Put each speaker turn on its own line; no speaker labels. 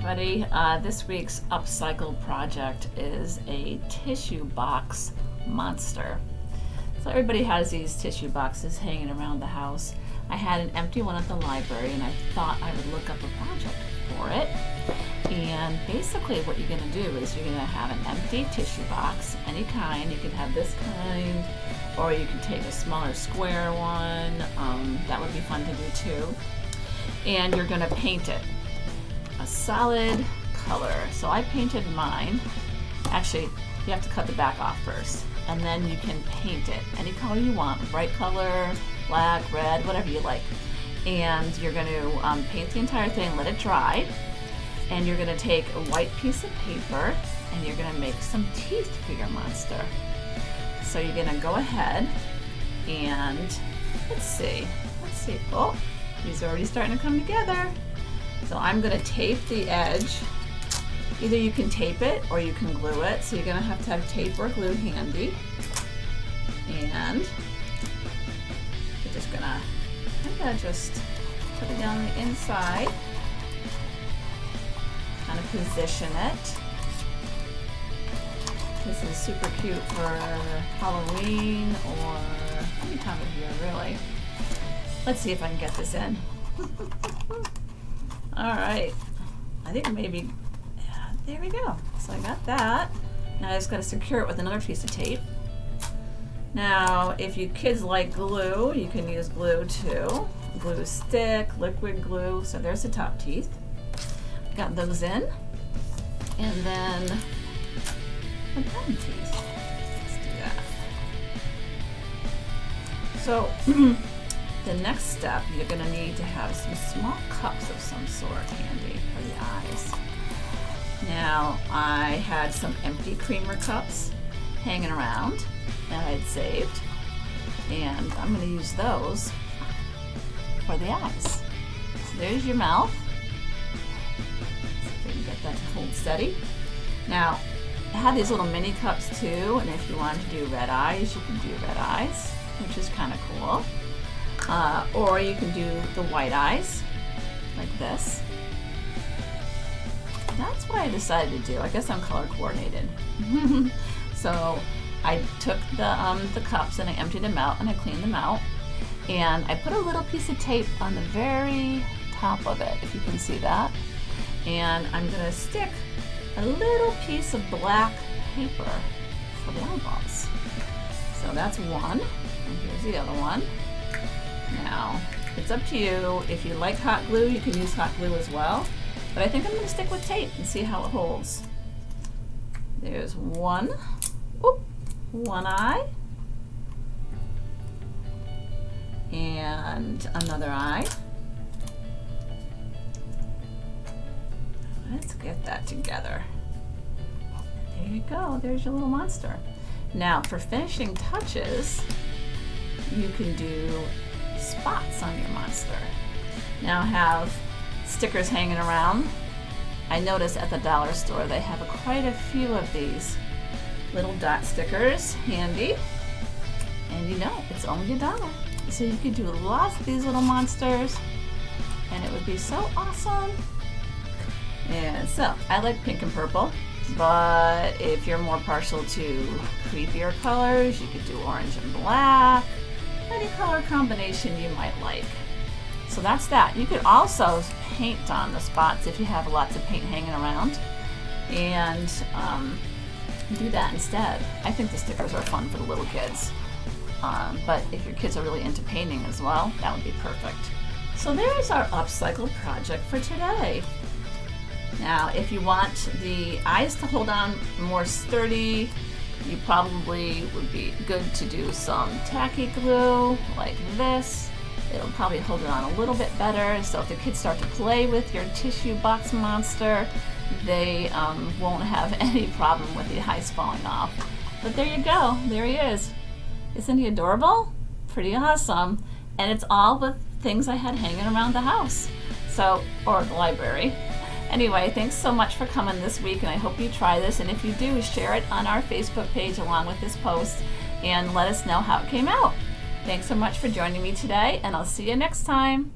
everybody. This week's upcycle project is a tissue box monster. So everybody has these tissue boxes hanging around the house. I had an empty one at the library and I thought I would look up a project for it. And basically what you're going to do is you're going to have an empty tissue box, any kind. You can have this kind, or you can take a smaller square one. That would be fun to do too. And you're going to paint it a solid color. So I painted mine. Actually, you have to cut the back off first, and then you can paint it any color you want, bright color, black, red, whatever you like. And you're going to paint the entire thing, let it dry, and you're going to take a white piece of paper and you're going to make some teeth for your monster. So you're going to go ahead and let's see. Oh, these are already starting to come together. So I'm going to tape the edge. Either you can tape it or you can glue it. So you're going to have tape or glue handy. And you're just going to just put it down the inside. Kind of position it. This is super cute for Halloween or any time of year, really. Let's see if I can get this in. All right, I think maybe, yeah, there we go. So I got that. Now I just got to secure it with another piece of tape. Now, if you kids like glue, you can use glue too. Glue stick, liquid glue. So there's the top teeth. Got those in. And then the bottom teeth. Let's do that. So the next step, you're going to need to have some small cups of some sort handy for the eyes. Now, I had some empty creamer cups hanging around that I had saved, and I'm going to use those for the eyes. So there's your mouth. See if we can get that to hold steady. Now, I have these little mini cups too, and if you wanted to do red eyes, you can do red eyes, which is kind of cool. Or you can do the white eyes, like this. That's what I decided to do. I guess I'm color coordinated. So I took the cups and I emptied them out and I cleaned them out. And I put a little piece of tape on the very top of it, if you can see that. And I'm gonna stick a little piece of black paper for the eyeballs. So that's one, and here's the other one. Now, it's up to you. If you like hot glue, you can use hot glue as well. But I think I'm going to stick with tape and see how it holds. There's one. Oop, one eye. And another eye. Let's get that together. There you go. There's your little monster. Now, for finishing touches, you can do spots on your monster. Now have stickers hanging around. I noticed at the dollar store they have quite a few of these little dot stickers handy. And you know, it's only $1. So you could do lots of these little monsters and it would be so awesome. And so I like pink and purple, but if you're more partial to creepier colors, you could do orange and black. Any color combination you might like. So that's that. You could also paint on the spots if you have lots of paint hanging around, and do that instead. I think the stickers are fun for the little kids, but if your kids are really into painting as well, that would be perfect. So there's our upcycle project for today. Now, if you want the eyes to hold on more sturdy, you probably would be good to do some tacky glue like this. It'll probably hold it on a little bit better. So if the kids start to play with your tissue box monster, they won't have any problem with the eyes falling off. But there you go. There he is. Isn't he adorable? Pretty awesome. And it's all the things I had hanging around the house. So, or the library. Anyway, thanks so much for coming this week, and I hope you try this. And if you do, share it on our Facebook page along with this post and let us know how it came out. Thanks so much for joining me today, and I'll see you next time.